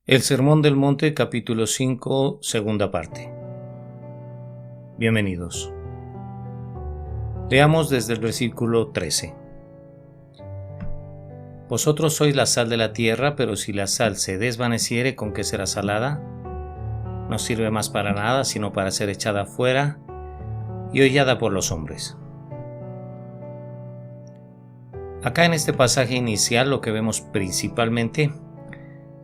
El Sermón del Monte, capítulo 5, segunda parte. Bienvenidos. Leamos desde el versículo 13. Vosotros sois la sal de la tierra, pero si la sal se desvaneciere, ¿con qué será salada? No sirve más para nada, sino para ser echada fuera y hollada por los hombres. Acá en este pasaje inicial lo que vemos principalmente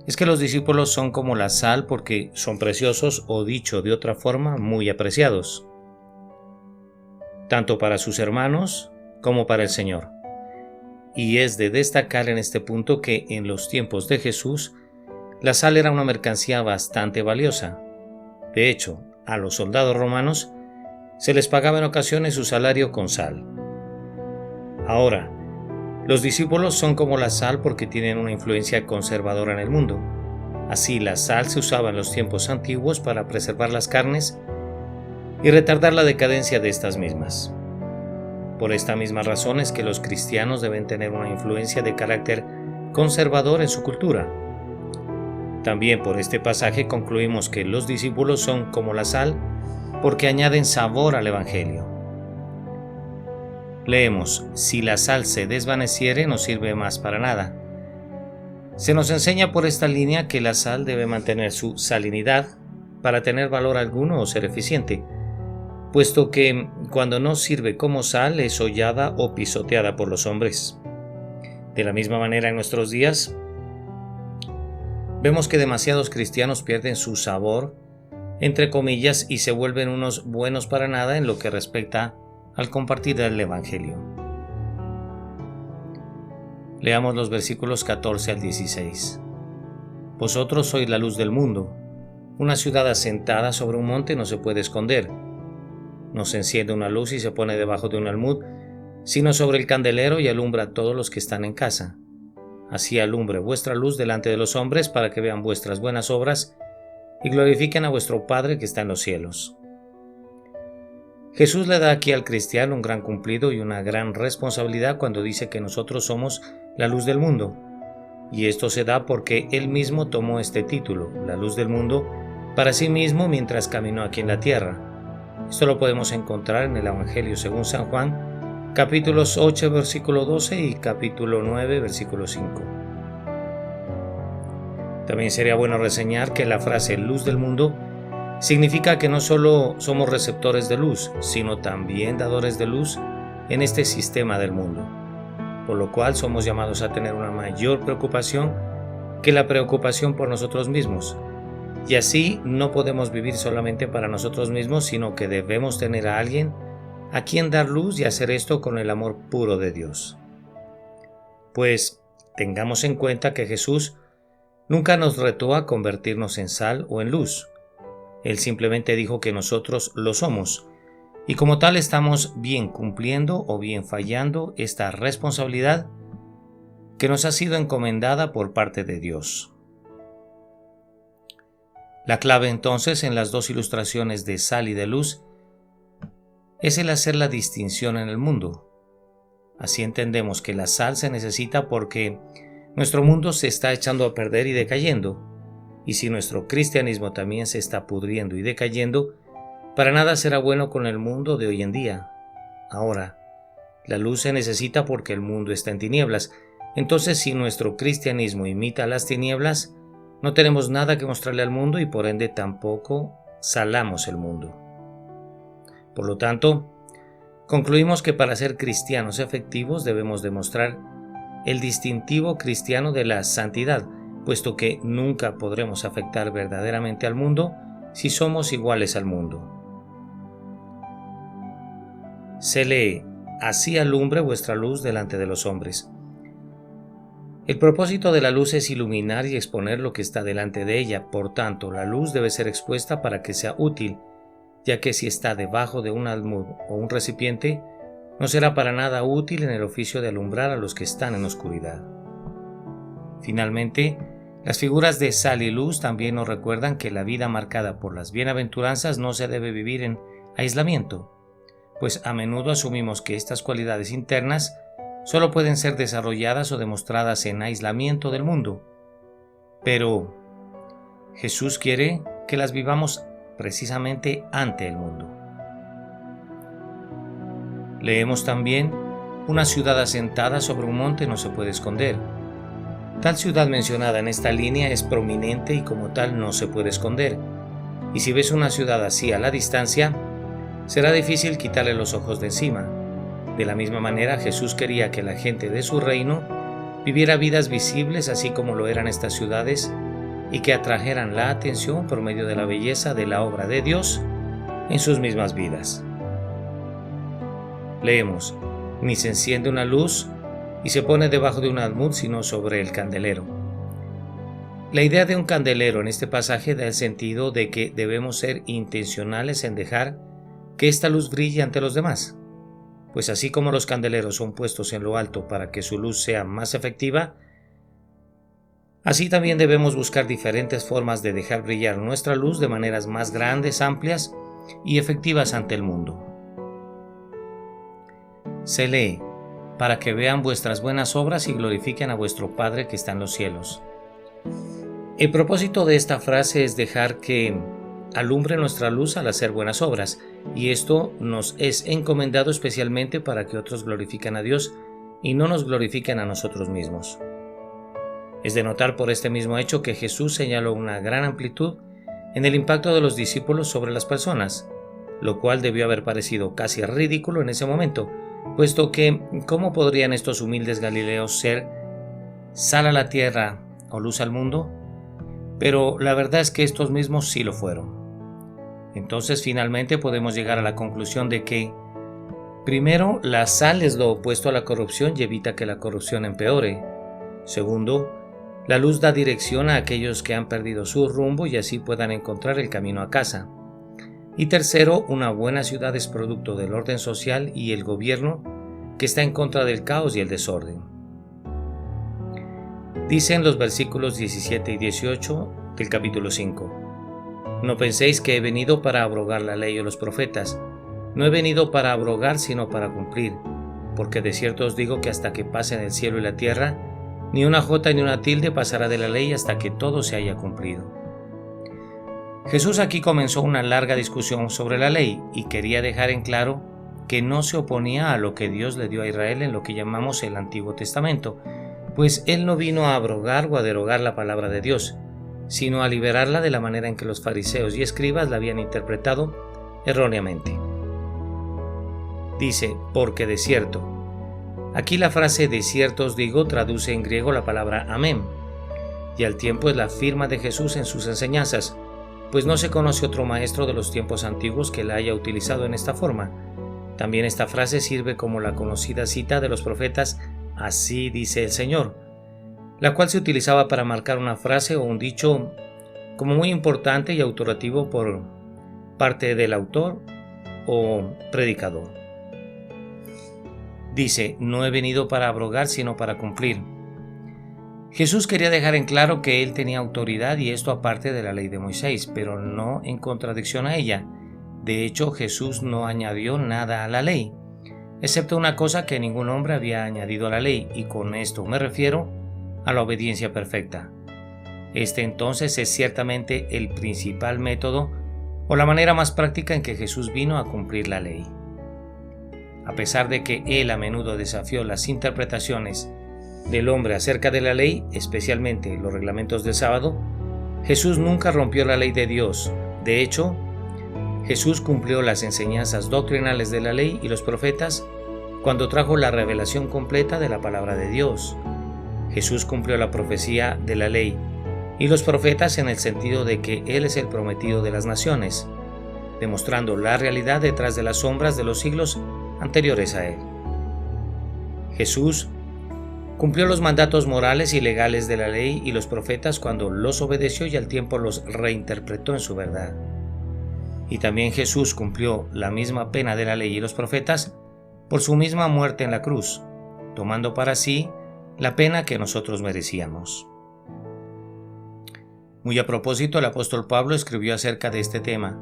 es que los discípulos son como la sal porque son preciosos o, dicho de otra forma, muy apreciados, tanto para sus hermanos como para el Señor. Y es de destacar en este punto que en los tiempos de Jesús, la sal era una mercancía bastante valiosa. De hecho, a los soldados romanos se les pagaba en ocasiones su salario con sal. Ahora, los discípulos son como la sal porque tienen una influencia conservadora en el mundo. Así, la sal se usaba en los tiempos antiguos para preservar las carnes y retardar la decadencia de estas mismas. Por esta misma razón es que los cristianos deben tener una influencia de carácter conservador en su cultura. También por este pasaje concluimos que los discípulos son como la sal porque añaden sabor al Evangelio. Leemos: si la sal se desvaneciere, no sirve más para nada. Se nos enseña por esta línea que la sal debe mantener su salinidad para tener valor alguno o ser eficiente, puesto que cuando no sirve como sal es hollada o pisoteada por los hombres. De la misma manera, en nuestros días, vemos que demasiados cristianos pierden su sabor, entre comillas, y se vuelven unos buenos para nada en lo que respecta al compartir el Evangelio. Leamos los versículos 14 al 16. Vosotros sois la luz del mundo. Una ciudad asentada sobre un monte no se puede esconder. No se enciende una luz y se pone debajo de un almud, sino sobre el candelero y alumbra a todos los que están en casa. Así alumbre vuestra luz delante de los hombres para que vean vuestras buenas obras y glorifiquen a vuestro Padre que está en los cielos. Jesús le da aquí al cristiano un gran cumplido y una gran responsabilidad cuando dice que nosotros somos la luz del mundo. Y esto se da porque Él mismo tomó este título, la luz del mundo, para sí mismo mientras caminó aquí en la tierra. Esto lo podemos encontrar en el Evangelio según San Juan, capítulos 8, versículo 12 y capítulo 9, versículo 5. También sería bueno reseñar que la frase luz del mundo significa que no solo somos receptores de luz, sino también dadores de luz en este sistema del mundo, por lo cual somos llamados a tener una mayor preocupación que la preocupación por nosotros mismos. Y así no podemos vivir solamente para nosotros mismos, sino que debemos tener a alguien a quien dar luz y hacer esto con el amor puro de Dios. Pues tengamos en cuenta que Jesús nunca nos retó a convertirnos en sal o en luz. Él simplemente dijo que nosotros lo somos, y como tal estamos bien cumpliendo o bien fallando esta responsabilidad que nos ha sido encomendada por parte de Dios. La clave entonces en las dos ilustraciones de sal y de luz es el hacer la distinción en el mundo. Así entendemos que la sal se necesita porque nuestro mundo se está echando a perder y decayendo. Y si nuestro cristianismo también se está pudriendo y decayendo, para nada será bueno con el mundo de hoy en día. Ahora, la luz se necesita porque el mundo está en tinieblas. Entonces, si nuestro cristianismo imita las tinieblas, no tenemos nada que mostrarle al mundo y por ende tampoco salamos el mundo. Por lo tanto, concluimos que para ser cristianos efectivos debemos demostrar el distintivo cristiano de la santidad, puesto que nunca podremos afectar verdaderamente al mundo si somos iguales al mundo. Se lee: así alumbre vuestra luz delante de los hombres. El propósito de la luz es iluminar y exponer lo que está delante de ella, por tanto, la luz debe ser expuesta para que sea útil, ya que si está debajo de un almud o un recipiente, no será para nada útil en el oficio de alumbrar a los que están en oscuridad. Finalmente, las figuras de sal y luz también nos recuerdan que la vida marcada por las bienaventuranzas no se debe vivir en aislamiento, pues a menudo asumimos que estas cualidades internas solo pueden ser desarrolladas o demostradas en aislamiento del mundo. Pero Jesús quiere que las vivamos precisamente ante el mundo. Leemos también: una ciudad asentada sobre un monte no se puede esconder. Tal ciudad mencionada en esta línea es prominente y como tal no se puede esconder. Y si ves una ciudad así a la distancia, será difícil quitarle los ojos de encima. De la misma manera, Jesús quería que la gente de su reino viviera vidas visibles así como lo eran estas ciudades y que atrajeran la atención por medio de la belleza de la obra de Dios en sus mismas vidas. Leemos: ni se enciende una luz y se pone debajo de un almud, sino sobre el candelero. La idea de un candelero en este pasaje da el sentido de que debemos ser intencionales en dejar que esta luz brille ante los demás, pues así como los candeleros son puestos en lo alto para que su luz sea más efectiva, así también debemos buscar diferentes formas de dejar brillar nuestra luz de maneras más grandes, amplias y efectivas ante el mundo. Se lee: para que vean vuestras buenas obras y glorifiquen a vuestro Padre que está en los cielos. El propósito de esta frase es dejar que alumbre nuestra luz al hacer buenas obras, y esto nos es encomendado especialmente para que otros glorifiquen a Dios y no nos glorifiquen a nosotros mismos. Es de notar por este mismo hecho que Jesús señaló una gran amplitud en el impacto de los discípulos sobre las personas, lo cual debió haber parecido casi ridículo en ese momento, puesto que ¿cómo podrían estos humildes galileos ser sal a la tierra o luz al mundo? Pero la verdad es que estos mismos sí lo fueron. Entonces finalmente podemos llegar a la conclusión de que, primero, la sal es lo opuesto a la corrupción y evita que la corrupción empeore. Segundo, la luz da dirección a aquellos que han perdido su rumbo y así puedan encontrar el camino a casa. Y tercero, una buena ciudad es producto del orden social y el gobierno que está en contra del caos y el desorden. Dicen los versículos 17 y 18 del capítulo 5: no penséis que he venido para abrogar la ley o los profetas. No he venido para abrogar, sino para cumplir. Porque de cierto os digo que hasta que pasen el cielo y la tierra, ni una jota ni una tilde pasará de la ley hasta que todo se haya cumplido. Jesús aquí comenzó una larga discusión sobre la ley y quería dejar en claro que no se oponía a lo que Dios le dio a Israel en lo que llamamos el Antiguo Testamento, pues Él no vino a abrogar o a derogar la palabra de Dios, sino a liberarla de la manera en que los fariseos y escribas la habían interpretado erróneamente. Dice: porque de cierto. Aquí la frase de cierto os digo traduce en griego la palabra amén, y al tiempo es la firma de Jesús en sus enseñanzas, pues no se conoce otro maestro de los tiempos antiguos que la haya utilizado en esta forma. También esta frase sirve como la conocida cita de los profetas: así dice el Señor, la cual se utilizaba para marcar una frase o un dicho como muy importante y autorativo por parte del autor o predicador. Dice: no he venido para abrogar, sino para cumplir. Jesús quería dejar en claro que Él tenía autoridad y esto aparte de la ley de Moisés, pero no en contradicción a ella. De hecho, Jesús no añadió nada a la ley, excepto una cosa que ningún hombre había añadido a la ley, y con esto me refiero a la obediencia perfecta. Este entonces es ciertamente el principal método o la manera más práctica en que Jesús vino a cumplir la ley. A pesar de que Él a menudo desafió las interpretaciones del hombre acerca de la ley, especialmente los reglamentos del sábado, Jesús nunca rompió la ley de Dios. De hecho, Jesús cumplió las enseñanzas doctrinales de la ley y los profetas cuando trajo la revelación completa de la palabra de Dios. Jesús cumplió la profecía de la ley y los profetas en el sentido de que Él es el prometido de las naciones, demostrando la realidad detrás de las sombras de los siglos anteriores a Él. Jesús cumplió los mandatos morales y legales de la ley y los profetas cuando los obedeció y al tiempo los reinterpretó en su verdad. Y también Jesús cumplió la misma pena de la ley y los profetas por su misma muerte en la cruz, tomando para sí la pena que nosotros merecíamos. Muy a propósito, el apóstol Pablo escribió acerca de este tema: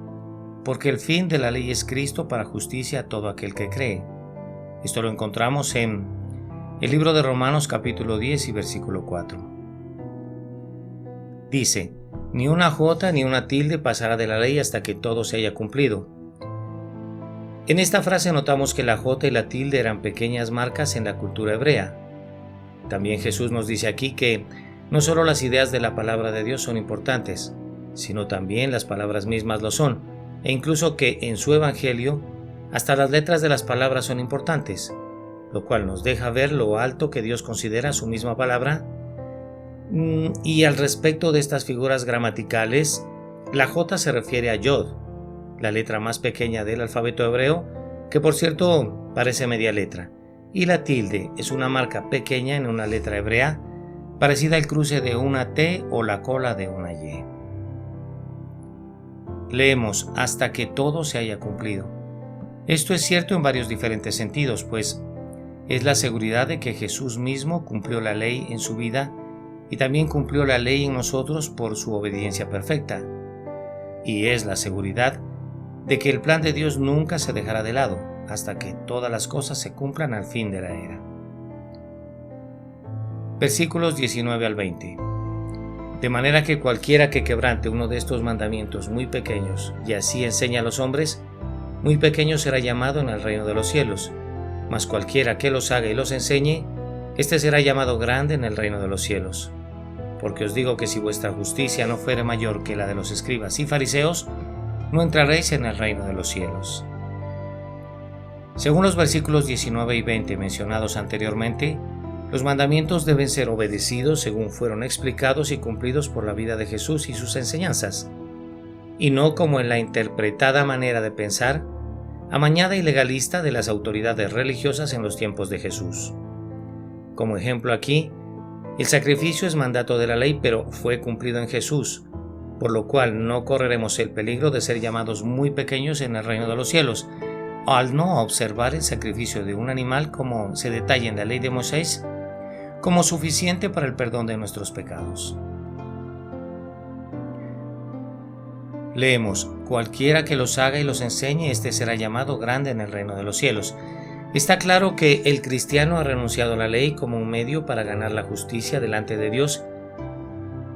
porque el fin de la ley es Cristo para justicia a todo aquel que cree. Esto lo encontramos en el libro de Romanos capítulo 10 y versículo 4. Dice: Ni una jota ni una tilde pasará de la ley hasta que todo se haya cumplido. En esta frase notamos que la jota y la tilde eran pequeñas marcas en la cultura hebrea. También Jesús nos dice aquí que no solo las ideas de la palabra de Dios son importantes, sino también las palabras mismas lo son, e incluso que en su evangelio hasta las letras de las palabras son importantes, lo cual nos deja ver lo alto que Dios considera su misma palabra. Y al respecto de estas figuras gramaticales, la J se refiere a Yod, la letra más pequeña del alfabeto hebreo, que por cierto parece media letra, y la tilde es una marca pequeña en una letra hebrea, parecida al cruce de una T o la cola de una Y. Leemos hasta que todo se haya cumplido. Esto es cierto en varios diferentes sentidos, pues es la seguridad de que Jesús mismo cumplió la ley en su vida y también cumplió la ley en nosotros por su obediencia perfecta. Y es la seguridad de que el plan de Dios nunca se dejará de lado hasta que todas las cosas se cumplan al fin de la era. Versículos 19 al 20. De manera que cualquiera que quebrante uno de estos mandamientos muy pequeños y así enseña a los hombres, muy pequeño será llamado en el reino de los cielos, mas cualquiera que los haga y los enseñe, éste será llamado grande en el reino de los cielos. Porque os digo que si vuestra justicia no fuere mayor que la de los escribas y fariseos, no entraréis en el reino de los cielos. Según los versículos 19 y 20 mencionados anteriormente, los mandamientos deben ser obedecidos según fueron explicados y cumplidos por la vida de Jesús y sus enseñanzas, y no como en la interpretada manera de pensar, amañada y legalista de las autoridades religiosas en los tiempos de Jesús. Como ejemplo aquí, el sacrificio es mandato de la ley, pero fue cumplido en Jesús, por lo cual no correremos el peligro de ser llamados muy pequeños en el reino de los cielos, al no observar el sacrificio de un animal como se detalla en la ley de Moisés, como suficiente para el perdón de nuestros pecados. Leemos, cualquiera que los haga y los enseñe, éste será llamado grande en el reino de los cielos. Está claro que el cristiano ha renunciado a la ley como un medio para ganar la justicia delante de Dios,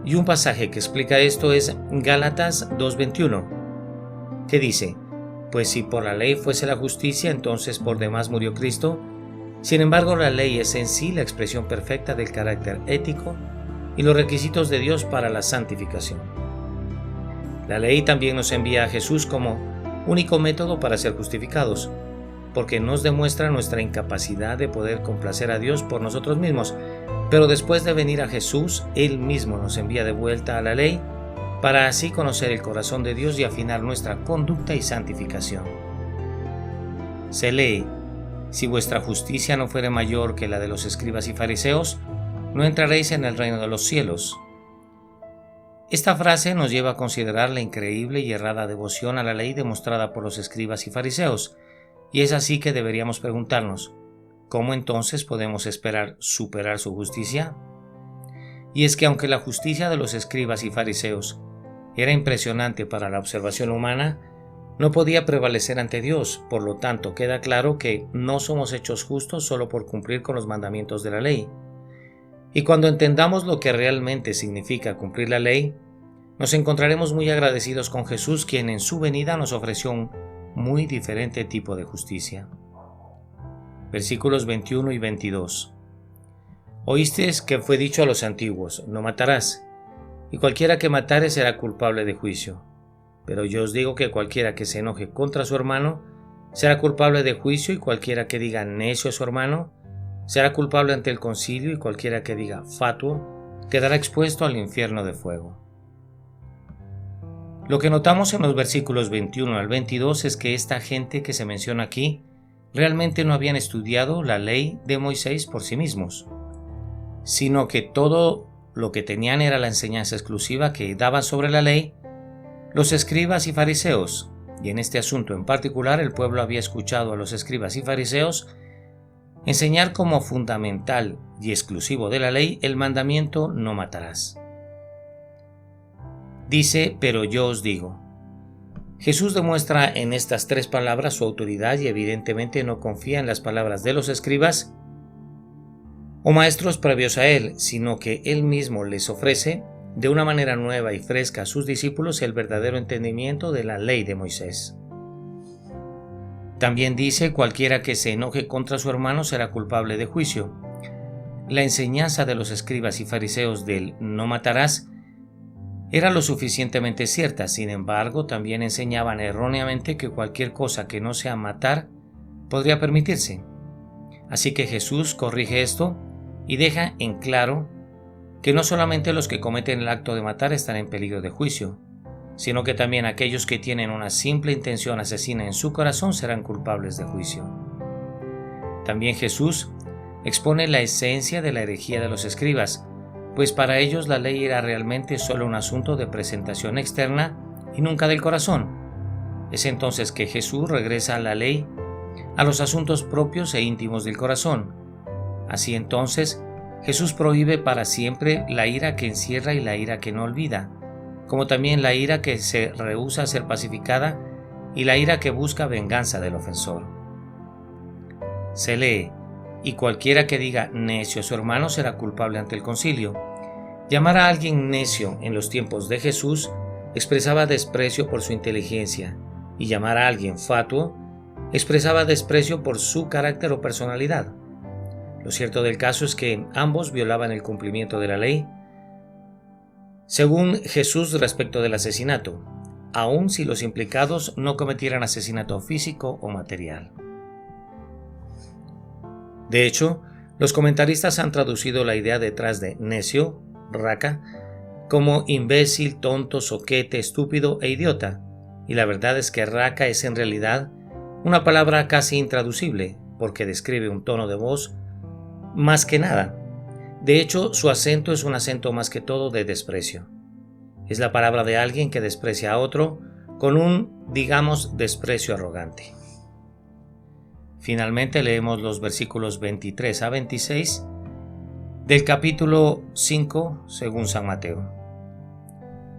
y un pasaje que explica esto es Gálatas 2:21, que dice, pues si por la ley fuese la justicia, entonces por demás murió Cristo. Sin embargo, la ley es en sí la expresión perfecta del carácter ético y los requisitos de Dios para la santificación. La ley también nos envía a Jesús como único método para ser justificados, porque nos demuestra nuestra incapacidad de poder complacer a Dios por nosotros mismos, pero después de venir a Jesús, Él mismo nos envía de vuelta a la ley para así conocer el corazón de Dios y afinar nuestra conducta y santificación. Se lee, si vuestra justicia no fuere mayor que la de los escribas y fariseos, no entraréis en el reino de los cielos. Esta frase nos lleva a considerar la increíble y errada devoción a la ley demostrada por los escribas y fariseos, y es así que deberíamos preguntarnos, ¿cómo entonces podemos esperar superar su justicia? Y es que aunque la justicia de los escribas y fariseos era impresionante para la observación humana, no podía prevalecer ante Dios, por lo tanto queda claro que no somos hechos justos solo por cumplir con los mandamientos de la ley. Y cuando entendamos lo que realmente significa cumplir la ley, nos encontraremos muy agradecidos con Jesús, quien en su venida nos ofreció un muy diferente tipo de justicia. Versículos 21 y 22. Oísteis que fue dicho a los antiguos, no matarás, y cualquiera que matare será culpable de juicio. Pero yo os digo que cualquiera que se enoje contra su hermano será culpable de juicio, y cualquiera que diga necio a su hermano será culpable ante el concilio, y cualquiera que diga fatuo quedará expuesto al infierno de fuego. Lo que notamos en los versículos 21 al 22 es que esta gente que se menciona aquí realmente no habían estudiado la ley de Moisés por sí mismos, sino que todo lo que tenían era la enseñanza exclusiva que daban sobre la ley los escribas y fariseos, y en este asunto en particular el pueblo había escuchado a los escribas y fariseos enseñar como fundamental y exclusivo de la ley el mandamiento no matarás. Dice, pero yo os digo. Jesús demuestra en estas tres palabras su autoridad y evidentemente no confía en las palabras de los escribas o maestros previos a él, sino que él mismo les ofrece de una manera nueva y fresca a sus discípulos el verdadero entendimiento de la ley de Moisés. También dice: cualquiera que se enoje contra su hermano será culpable de juicio. La enseñanza de los escribas y fariseos del no matarás era lo suficientemente cierta. Sin embargo, también enseñaban erróneamente que cualquier cosa que no sea matar podría permitirse. Así que Jesús corrige esto y deja en claro que no solamente los que cometen el acto de matar están en peligro de juicio, sino que también aquellos que tienen una simple intención asesina en su corazón serán culpables de juicio. También Jesús expone la esencia de la herejía de los escribas, pues para ellos la ley era realmente solo un asunto de presentación externa y nunca del corazón. Es entonces que Jesús regresa a la ley a los asuntos propios e íntimos del corazón. Así entonces, Jesús prohíbe para siempre la ira que encierra y la ira que no olvida, como también la ira que se rehúsa a ser pacificada y la ira que busca venganza del ofensor. Se lee: y cualquiera que diga necio a su hermano será culpable ante el concilio. Llamar a alguien necio en los tiempos de Jesús expresaba desprecio por su inteligencia, y llamar a alguien fatuo expresaba desprecio por su carácter o personalidad. Lo cierto del caso es que ambos violaban el cumplimiento de la ley, según Jesús respecto del asesinato, aun si los implicados no cometieran asesinato físico o material. De hecho, los comentaristas han traducido la idea detrás de necio, raca, como imbécil, tonto, zoquete, estúpido e idiota, y la verdad es que raca es en realidad una palabra casi intraducible, porque describe un tono de voz más que nada. De hecho, su acento es un acento más que todo de desprecio. Es la palabra de alguien que desprecia a otro con un, digamos, desprecio arrogante. Finalmente leemos los versículos 23 a 26 del capítulo 5 según San Mateo.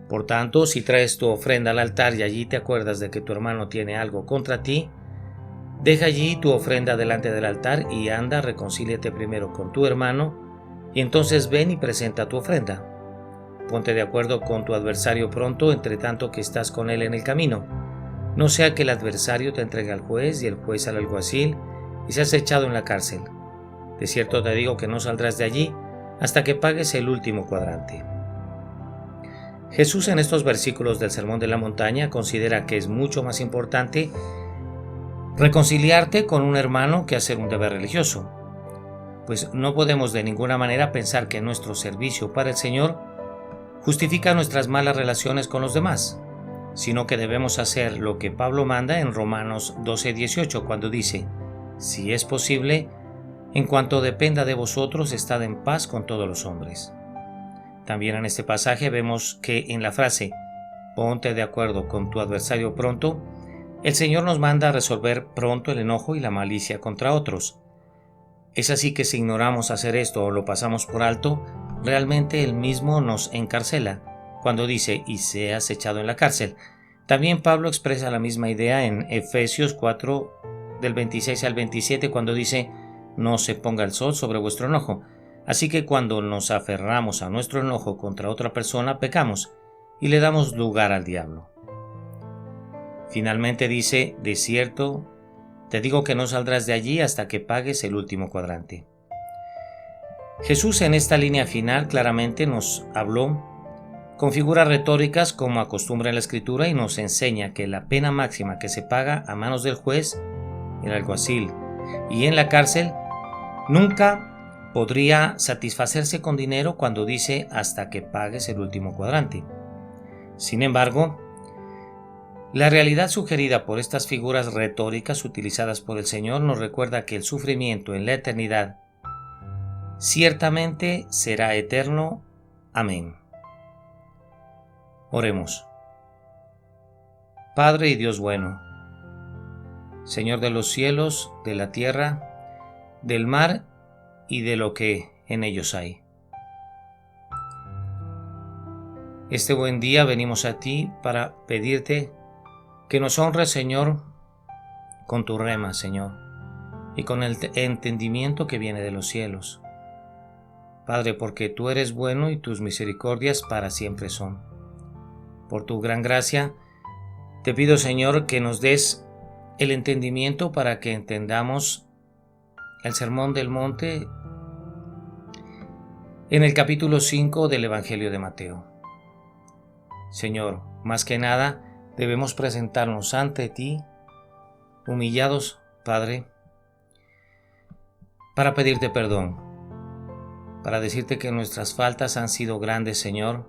Por tanto, si traes tu ofrenda al altar y allí te acuerdas de que tu hermano tiene algo contra ti, deja allí tu ofrenda delante del altar y anda, reconcíliate primero con tu hermano, y entonces ven y presenta tu ofrenda. Ponte de acuerdo con tu adversario pronto, entre tanto que estás con él en el camino. No sea que el adversario te entregue al juez y el juez al alguacil y seas echado en la cárcel. De cierto te digo que no saldrás de allí hasta que pagues el último cuadrante. Jesús en estos versículos del Sermón de la Montaña considera que es mucho más importante reconciliarte con un hermano que hacer un deber religioso, pues no podemos de ninguna manera pensar que nuestro servicio para el Señor justifica nuestras malas relaciones con los demás, sino que debemos hacer lo que Pablo manda en Romanos 12:18 cuando dice: si es posible, en cuanto dependa de vosotros, estad en paz con todos los hombres. También en este pasaje vemos que en la frase ponte de acuerdo con tu adversario pronto, el Señor nos manda a resolver pronto el enojo y la malicia contra otros. Es así que si ignoramos hacer esto o lo pasamos por alto, realmente Él mismo nos encarcela, cuando dice y seas echado en la cárcel. También Pablo expresa la misma idea en Efesios 4 del 26 al 27 cuando dice: no se ponga el sol sobre vuestro enojo. Así que cuando nos aferramos a nuestro enojo contra otra persona, pecamos y le damos lugar al diablo. Finalmente dice: de cierto, te digo que no saldrás de allí hasta que pagues el último cuadrante. Jesús en esta línea final claramente nos habló con figuras retóricas como acostumbra en la Escritura y nos enseña que la pena máxima que se paga a manos del juez, el alguacil y en la cárcel nunca podría satisfacerse con dinero cuando dice hasta que pagues el último cuadrante. Sin embargo, la realidad sugerida por estas figuras retóricas utilizadas por el Señor nos recuerda que el sufrimiento en la eternidad ciertamente será eterno. Amén. Oremos. Padre y Dios bueno, Señor de los cielos, de la tierra, del mar y de lo que en ellos hay. Este buen día venimos a ti para pedirte que nos honres, Señor, con tu rema, Señor, y con el entendimiento que viene de los cielos. Padre, porque tú eres bueno y tus misericordias para siempre son. Por tu gran gracia, te pido, Señor, que nos des el entendimiento para que entendamos el Sermón del Monte en el capítulo 5 del Evangelio de Mateo. Señor, más que nada, debemos presentarnos ante ti, humillados, Padre, para pedirte perdón, para decirte que nuestras faltas han sido grandes, Señor,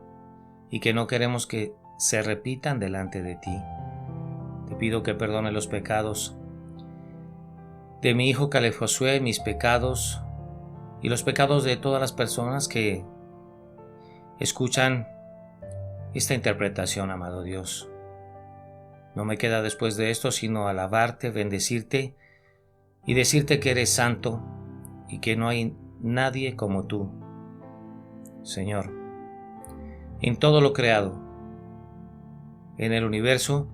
y que no queremos que se repitan delante de ti. Te pido que perdone los pecados de mi hijo Caleb Josué, mis pecados y los pecados de todas las personas que escuchan esta interpretación, amado Dios. No me queda después de esto sino alabarte, bendecirte y decirte que eres santo y que no hay nadie como tú, Señor. En todo lo creado, en el universo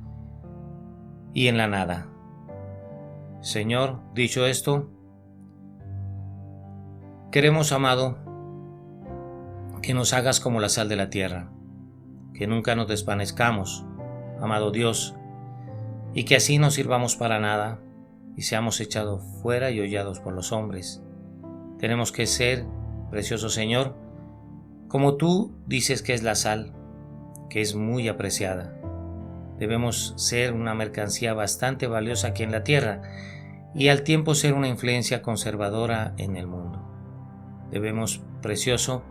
y en la nada. Señor, dicho esto, queremos, amado, que nos hagas como la sal de la tierra, que nunca nos desvanezcamos, amado Dios, y que así no sirvamos para nada y seamos echados fuera y hollados por los hombres. Tenemos que ser, precioso Señor, como tú dices que es la sal, que es muy apreciada. Debemos ser una mercancía bastante valiosa aquí en la tierra y al tiempo ser una influencia conservadora en el mundo. Debemos, precioso,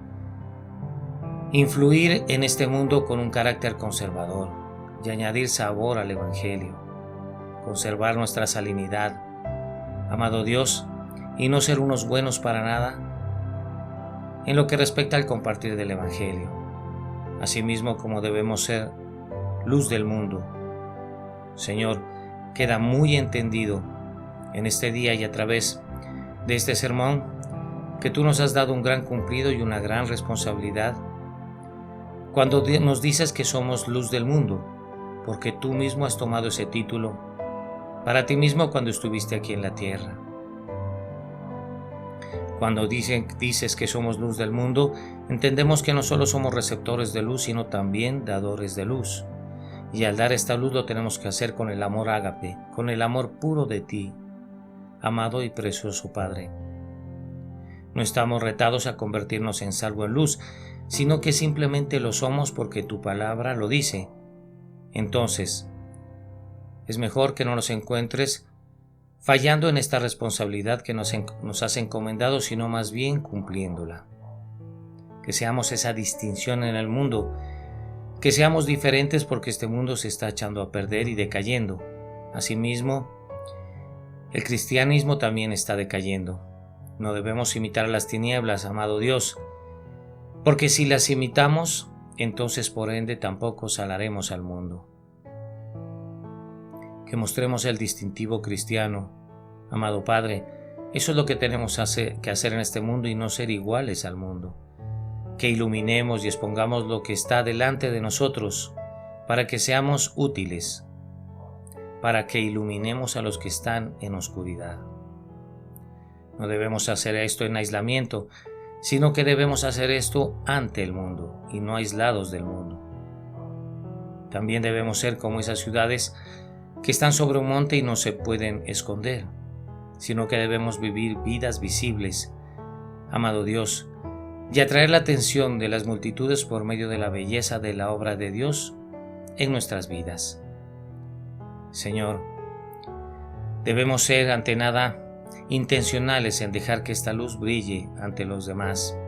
influir en este mundo con un carácter conservador y añadir sabor al Evangelio, conservar nuestra salinidad, amado Dios, y no ser unos buenos para nada en lo que respecta al compartir del Evangelio, asimismo como debemos ser luz del mundo. Señor, queda muy entendido en este día y a través de este sermón que tú nos has dado un gran cumplido y una gran responsabilidad cuando nos dices que somos luz del mundo, porque tú mismo has tomado ese título para ti mismo cuando estuviste aquí en la tierra. Cuando dices que somos luz del mundo, entendemos que no solo somos receptores de luz, sino también dadores de luz. Y al dar esta luz lo tenemos que hacer con el amor ágape, con el amor puro de ti, amado y precioso Padre. No estamos retados a convertirnos en sal o en luz, sino que simplemente lo somos porque tu palabra lo dice. Entonces, es mejor que no nos encuentres fallando en esta responsabilidad que nos has encomendado, sino más bien cumpliéndola. Que seamos esa distinción en el mundo, que seamos diferentes porque este mundo se está echando a perder y decayendo. Asimismo, el cristianismo también está decayendo. No debemos imitar las tinieblas, amado Dios, porque si las imitamos, entonces por ende tampoco salaremos al mundo. Que mostremos el distintivo cristiano, amado Padre. Eso es lo que tenemos que hacer en este mundo y no ser iguales al mundo. Que iluminemos y expongamos lo que está delante de nosotros para que seamos útiles, para que iluminemos a los que están en oscuridad. No debemos hacer esto en aislamiento, sino que debemos hacer esto ante el mundo y no aislados del mundo. También debemos ser como esas ciudades que están sobre un monte y no se pueden esconder, sino que debemos vivir vidas visibles, amado Dios, y atraer la atención de las multitudes por medio de la belleza de la obra de Dios en nuestras vidas. Señor, debemos ser ante nada intencionales en dejar que esta luz brille ante los demás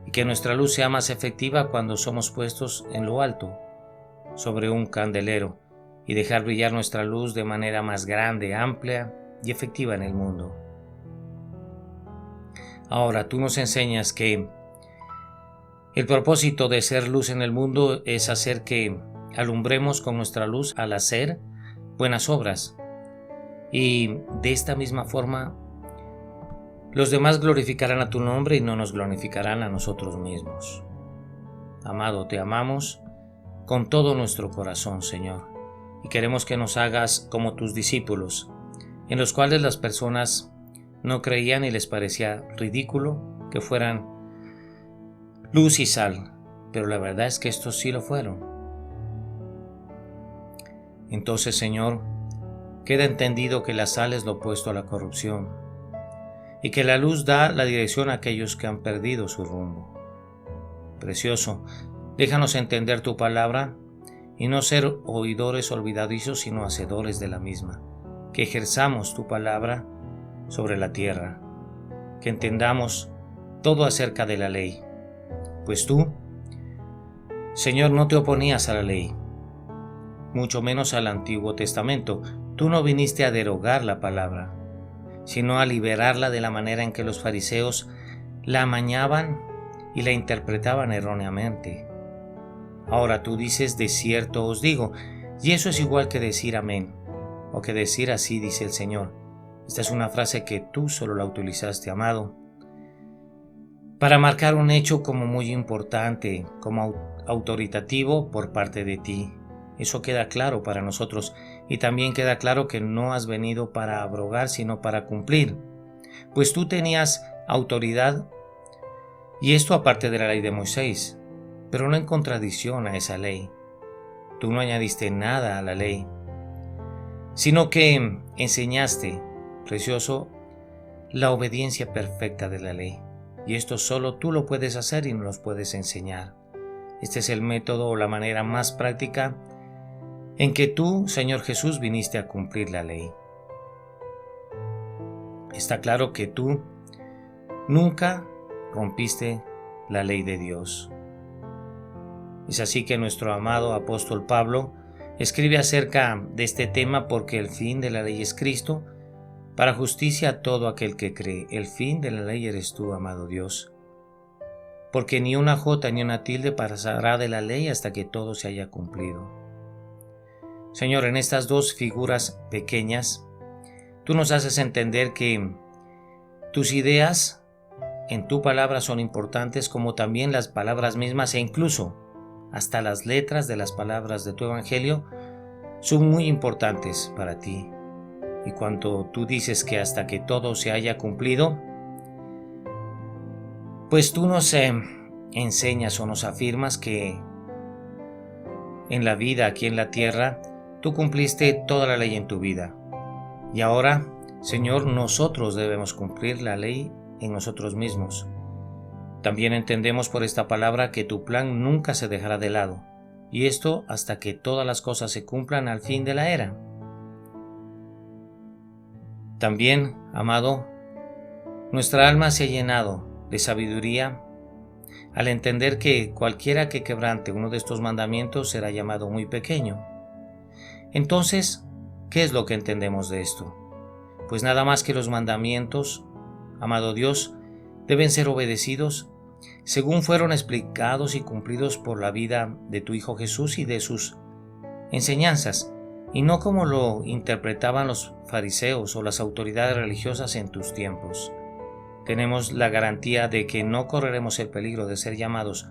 y que nuestra luz sea más efectiva cuando somos puestos en lo alto, sobre un candelero, y dejar brillar nuestra luz de manera más grande, amplia y efectiva en el mundo. Ahora, tú nos enseñas que el propósito de ser luz en el mundo es hacer que alumbremos con nuestra luz al hacer buenas obras, y de esta misma forma los demás glorificarán a tu nombre y no nos glorificarán a nosotros mismos. Amado, te amamos con todo nuestro corazón, Señor, y queremos que nos hagas como tus discípulos, en los cuales las personas no creían y les parecía ridículo que fueran luz y sal, pero la verdad es que estos sí lo fueron. Entonces, Señor, queda entendido que la sal es lo opuesto a la corrupción y que la luz da la dirección a aquellos que han perdido su rumbo. Precioso, déjanos entender tu palabra y no ser oidores olvidadizos, sino hacedores de la misma. Que ejerzamos tu palabra sobre la tierra, que entendamos todo acerca de la ley. Pues tú, Señor, no te oponías a la ley, mucho menos al Antiguo Testamento. Tú no viniste a derogar la palabra, sino a liberarla de la manera en que los fariseos la amañaban y la interpretaban erróneamente. Ahora tú dices, de cierto os digo, y eso es igual que decir amén, o que decir así dice el Señor. Esta es una frase que tú solo la utilizaste, amado, para marcar un hecho como muy importante, como autoritativo por parte de ti. Eso queda claro para nosotros, y también queda claro que no has venido para abrogar, sino para cumplir, pues tú tenías autoridad, y esto aparte de la ley de Moisés, pero no en contradicción a esa ley. Tú no añadiste nada a la ley, sino que enseñaste, precioso, la obediencia perfecta de la ley. Y esto solo tú lo puedes hacer y nos lo puedes enseñar. Este es el método o la manera más práctica en que tú, Señor Jesús, viniste a cumplir la ley. Está claro que tú nunca rompiste la ley de Dios. Es así que nuestro amado apóstol Pablo escribe acerca de este tema, porque el fin de la ley es Cristo, para justicia a todo aquel que cree. El fin de la ley eres tú, amado Dios, porque ni una jota ni una tilde pasará de la ley hasta que todo se haya cumplido. Señor, en estas dos figuras pequeñas, tú nos haces entender que tus ideas en tu palabra son importantes, como también las palabras mismas, e incluso hasta las letras de las palabras de tu evangelio son muy importantes para ti. Y cuando tú dices que hasta que todo se haya cumplido, pues tú nos enseñas o nos afirmas que en la vida aquí en la tierra tú cumpliste toda la ley en tu vida. Y ahora, Señor, nosotros debemos cumplir la ley en nosotros mismos. También entendemos por esta palabra que tu plan nunca se dejará de lado, y esto hasta que todas las cosas se cumplan al fin de la era. También, amado, nuestra alma se ha llenado de sabiduría al entender que cualquiera que quebrante uno de estos mandamientos será llamado muy pequeño. Entonces, ¿qué es lo que entendemos de esto? Pues nada más que los mandamientos, amado Dios, deben ser obedecidos según fueron explicados y cumplidos por la vida de tu Hijo Jesús y de sus enseñanzas, y no como lo interpretaban los fariseos o las autoridades religiosas en tus tiempos. Tenemos la garantía de que no correremos el peligro de ser llamados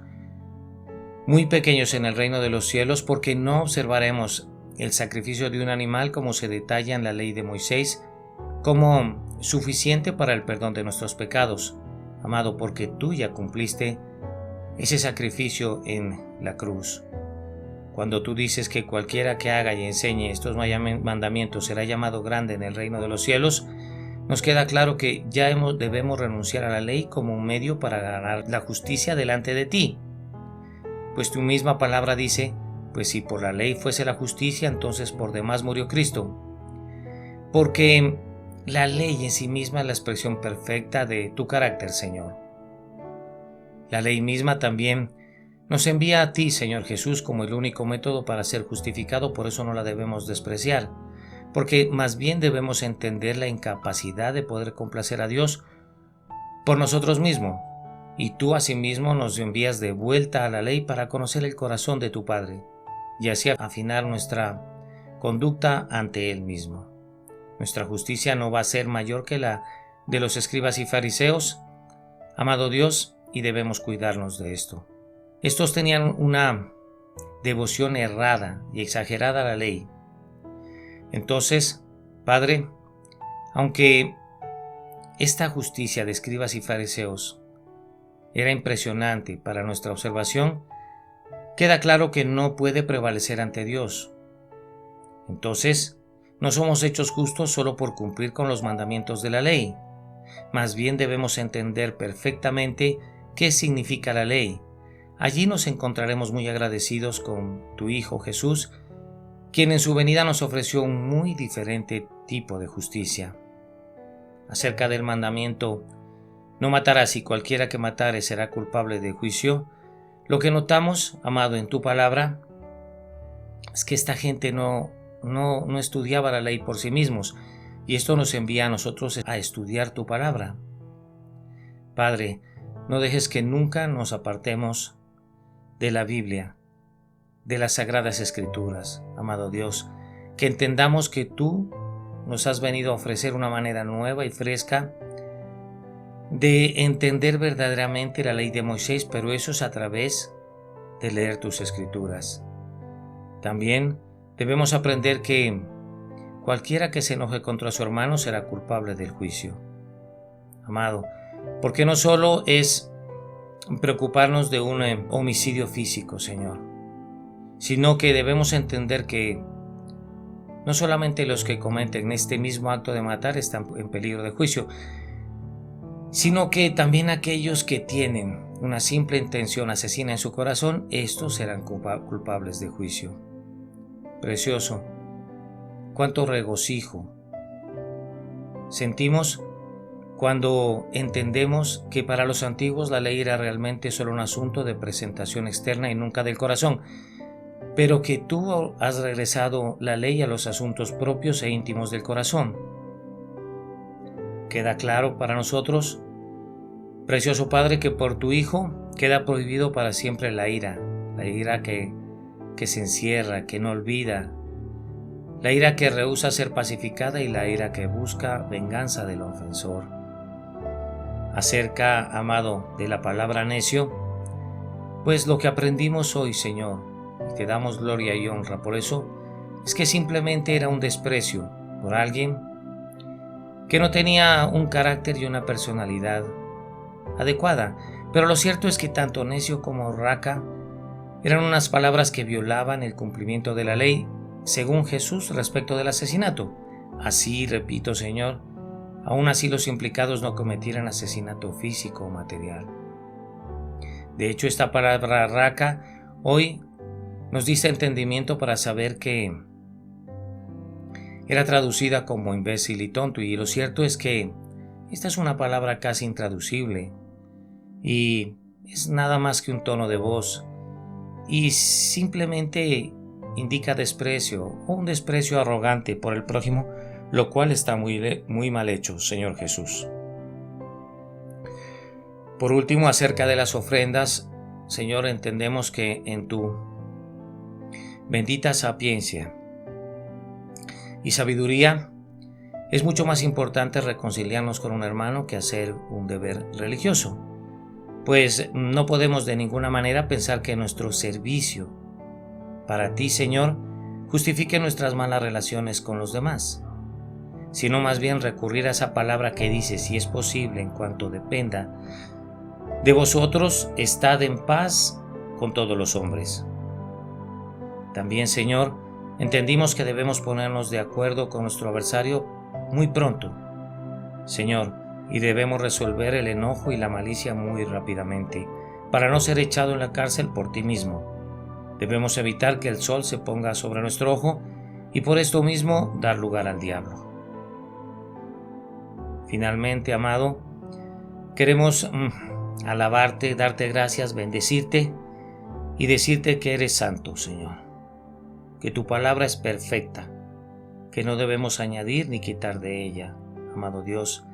muy pequeños en el reino de los cielos, porque no observaremos el sacrificio de un animal, como se detalla en la ley de Moisés, como suficiente para el perdón de nuestros pecados, amado, porque tú ya cumpliste ese sacrificio en la cruz. Cuando tú dices que cualquiera que haga y enseñe estos mandamientos será llamado grande en el reino de los cielos, nos queda claro que ya debemos renunciar a la ley como un medio para ganar la justicia delante de ti. Pues tu misma palabra dice, pues si por la ley fuese la justicia, entonces por demás murió Cristo. Porque la ley en sí misma es la expresión perfecta de tu carácter, Señor. La ley misma también nos envía a ti, Señor Jesús, como el único método para ser justificado, por eso no la debemos despreciar, porque más bien debemos entender la incapacidad de poder complacer a Dios por nosotros mismos, y tú asimismo nos envías de vuelta a la ley para conocer el corazón de tu Padre, y así afinar nuestra conducta ante Él mismo. Nuestra justicia no va a ser mayor que la de los escribas y fariseos, amado Dios, y debemos cuidarnos de esto. Estos tenían una devoción errada y exagerada a la ley. Entonces, Padre, aunque esta justicia de escribas y fariseos era impresionante para nuestra observación, queda claro que no puede prevalecer ante Dios. Entonces, no somos hechos justos solo por cumplir con los mandamientos de la ley. Más bien debemos entender perfectamente qué significa la ley. Allí nos encontraremos muy agradecidos con tu Hijo Jesús, quien en su venida nos ofreció un muy diferente tipo de justicia. Acerca del mandamiento, no matarás y cualquiera que matare será culpable de juicio, lo que notamos, amado, en tu palabra, es que esta gente no estudiaba la ley por sí mismos, y esto nos envía a nosotros a estudiar tu palabra. Padre, no dejes que nunca nos apartemos de la Biblia, de las Sagradas Escrituras, amado Dios, que entendamos que tú nos has venido a ofrecer una manera nueva y fresca de entender verdaderamente la ley de Moisés, pero eso es a través de leer tus Escrituras. También debemos aprender que cualquiera que se enoje contra su hermano será culpable del juicio. Amado, porque no solo es preocuparnos de un homicidio físico, Señor, sino que debemos entender que no solamente los que cometen este mismo acto de matar están en peligro de juicio, sino que también aquellos que tienen una simple intención asesina en su corazón, estos serán culpables de juicio. Precioso, cuánto regocijo sentimos cuando entendemos que para los antiguos la ley era realmente solo un asunto de presentación externa y nunca del corazón, pero que tú has regresado la ley a los asuntos propios e íntimos del corazón. Queda claro para nosotros, precioso Padre, que por tu Hijo queda prohibido para siempre la ira que se encierra, que no olvida, la ira que rehúsa ser pacificada y la ira que busca venganza del ofensor. Acerca, amado, de la palabra necio, pues lo que aprendimos hoy, Señor, y te damos gloria y honra por eso, es que simplemente era un desprecio por alguien que no tenía un carácter y una personalidad adecuada. Pero lo cierto es que tanto necio como raca eran unas palabras que violaban el cumplimiento de la ley, según Jesús, respecto del asesinato. Así, repito, Señor, aún así los implicados no cometieran asesinato físico o material. De hecho, esta palabra raca hoy nos dice entendimiento para saber que era traducida como imbécil y tonto, y lo cierto es que esta es una palabra casi intraducible y es nada más que un tono de voz y simplemente indica desprecio o un desprecio arrogante por el prójimo, lo cual está muy mal hecho, Señor Jesús. Por último, acerca de las ofrendas, Señor, entendemos que en tu bendita sapiencia y sabiduría es mucho más importante reconciliarnos con un hermano que hacer un deber religioso, pues no podemos de ninguna manera pensar que nuestro servicio para ti, Señor, justifique nuestras malas relaciones con los demás, sino más bien recurrir a esa palabra que dice, si es posible, en cuanto dependa de vosotros, estad en paz con todos los hombres. También, Señor, entendimos que debemos ponernos de acuerdo con nuestro adversario muy pronto, Señor, y debemos resolver el enojo y la malicia muy rápidamente, para no ser echado en la cárcel por ti mismo. Debemos evitar que el sol se ponga sobre nuestro ojo y por esto mismo dar lugar al diablo. Finalmente, amado, queremos alabarte, darte gracias, bendecirte y decirte que eres santo, Señor, que tu palabra es perfecta, que no debemos añadir ni quitar de ella, amado Dios,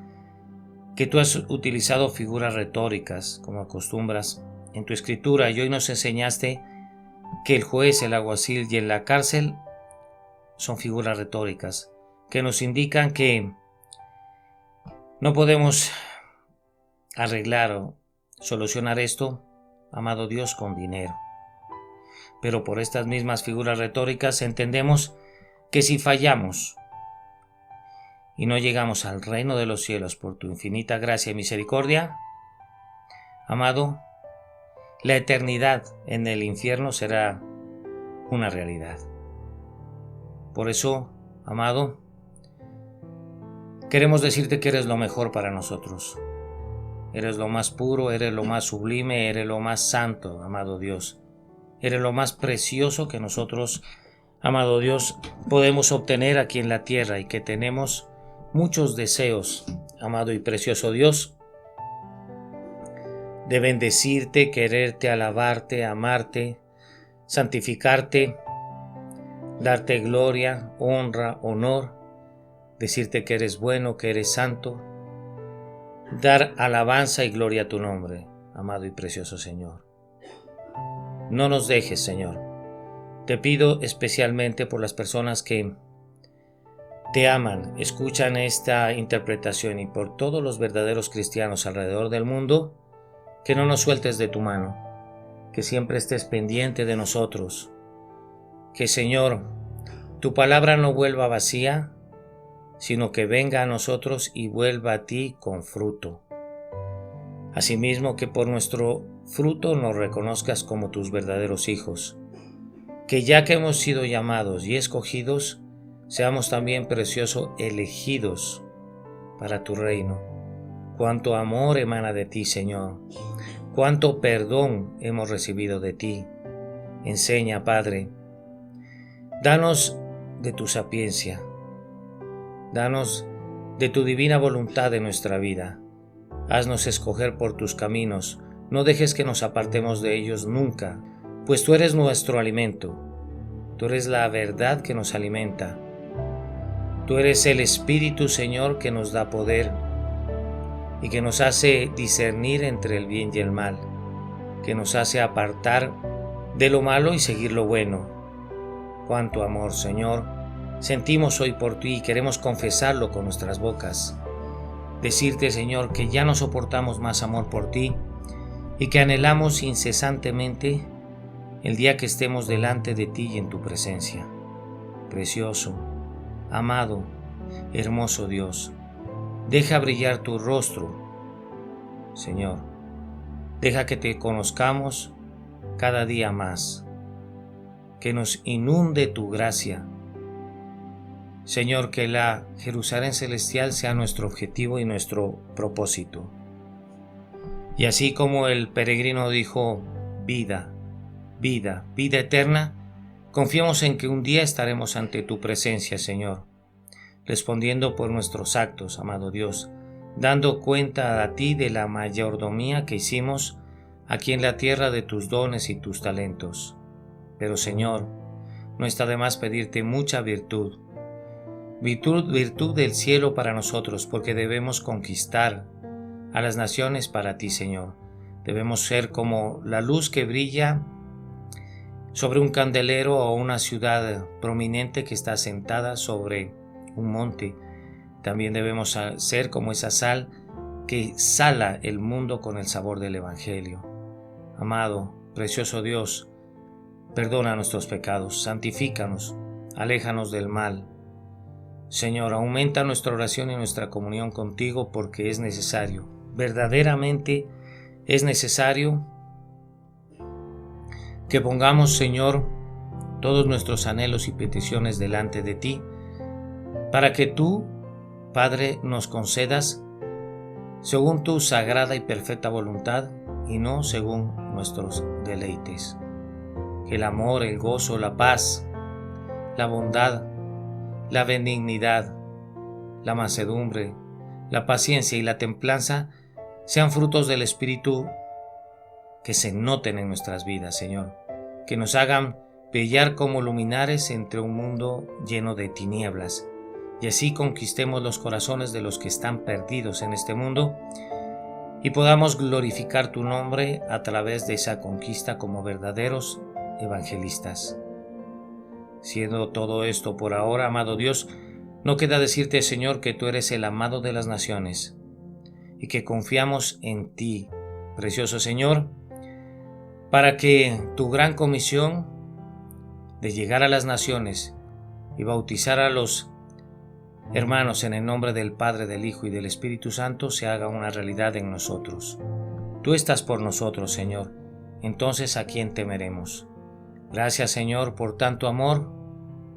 que tú has utilizado figuras retóricas como acostumbras en tu escritura y hoy nos enseñaste que el juez, el alguacil y en la cárcel son figuras retóricas que nos indican que no podemos arreglar o solucionar esto, amado Dios, con dinero. Pero por estas mismas figuras retóricas entendemos que si fallamos y no llegamos al reino de los cielos por tu infinita gracia y misericordia, Amado, la eternidad en el infierno será una realidad. Por eso, amado, queremos decirte que eres lo mejor para nosotros. Eres lo más puro, eres lo más sublime, eres lo más santo, amado Dios. Eres lo más precioso que nosotros, amado Dios, podemos obtener aquí en la tierra y que tenemos muchos deseos, amado y precioso Dios, de bendecirte, quererte, alabarte, amarte, santificarte, darte gloria, honra, honor, decirte que eres bueno, que eres santo, dar alabanza y gloria a tu nombre, amado y precioso Señor. No nos dejes, Señor. Te pido especialmente por las personas que te aman, escuchan esta interpretación y por todos los verdaderos cristianos alrededor del mundo, que no nos sueltes de tu mano, que siempre estés pendiente de nosotros, que Señor, tu palabra no vuelva vacía, sino que venga a nosotros y vuelva a ti con fruto. Asimismo, que por nuestro fruto nos reconozcas como tus verdaderos hijos, que ya que hemos sido llamados y escogidos, seamos también preciosos elegidos para tu reino. Cuánto amor emana de ti, Señor, cuánto perdón hemos recibido de ti. Enseña, Padre, danos de tu sapiencia, danos de tu divina voluntad en nuestra vida. Haznos escoger por tus caminos, no dejes que nos apartemos de ellos nunca, pues tú eres nuestro alimento, tú eres la verdad que nos alimenta, tú eres el Espíritu, Señor, que nos da poder y que nos hace discernir entre el bien y el mal, que nos hace apartar de lo malo y seguir lo bueno. Cuánto amor, Señor, sentimos hoy por ti y queremos confesarlo con nuestras bocas. Decirte, Señor, que ya no soportamos más amor por ti y que anhelamos incesantemente el día que estemos delante de ti y en tu presencia. Precioso, amado, hermoso Dios, deja brillar tu rostro, Señor. Deja que te conozcamos cada día más, que nos inunde tu gracia. Señor, que la Jerusalén celestial sea nuestro objetivo y nuestro propósito. Y así como el peregrino dijo, vida, vida, vida eterna, confiamos en que un día estaremos ante tu presencia, Señor, respondiendo por nuestros actos, amado Dios, dando cuenta a ti de la mayordomía que hicimos aquí en la tierra de tus dones y tus talentos. Pero, Señor, no está de más pedirte mucha virtud, virtud del cielo para nosotros, porque debemos conquistar a las naciones para ti, Señor. Debemos ser como la luz que brilla sobre un candelero o una ciudad prominente que está sentada sobre un monte. También debemos ser como esa sal que sala el mundo con el sabor del Evangelio. Amado, precioso Dios, perdona nuestros pecados, santifícanos, aléjanos del mal. Señor, aumenta nuestra oración y nuestra comunión contigo porque es necesario, verdaderamente es necesario que pongamos, Señor, todos nuestros anhelos y peticiones delante de ti, para que tú, Padre, nos concedas según tu sagrada y perfecta voluntad y no según nuestros deleites. Que el amor, el gozo, la paz, la bondad, la benignidad, la mansedumbre, la paciencia y la templanza sean frutos del Espíritu que se noten en nuestras vidas, Señor, que nos hagan brillar como luminares entre un mundo lleno de tinieblas, y así conquistemos los corazones de los que están perdidos en este mundo y podamos glorificar tu nombre a través de esa conquista como verdaderos evangelistas. Siendo todo esto por ahora, amado Dios, no queda decirte, Señor, que tú eres el amado de las naciones y que confiamos en ti, precioso Señor, para que tu gran comisión de llegar a las naciones y bautizar a los hermanos en el nombre del Padre, del Hijo y del Espíritu Santo se haga una realidad en nosotros. Tú estás por nosotros, Señor. Entonces, ¿a quién temeremos? Gracias, Señor, por tanto amor,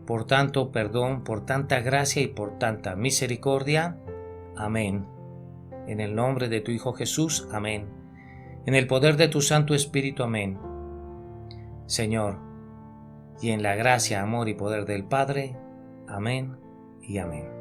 por tanto perdón, por tanta gracia y por tanta misericordia. Amén. En el nombre de tu Hijo Jesús. Amén. En el poder de tu Santo Espíritu. Amén. Señor, y en la gracia, amor y poder del Padre. Amén y amén.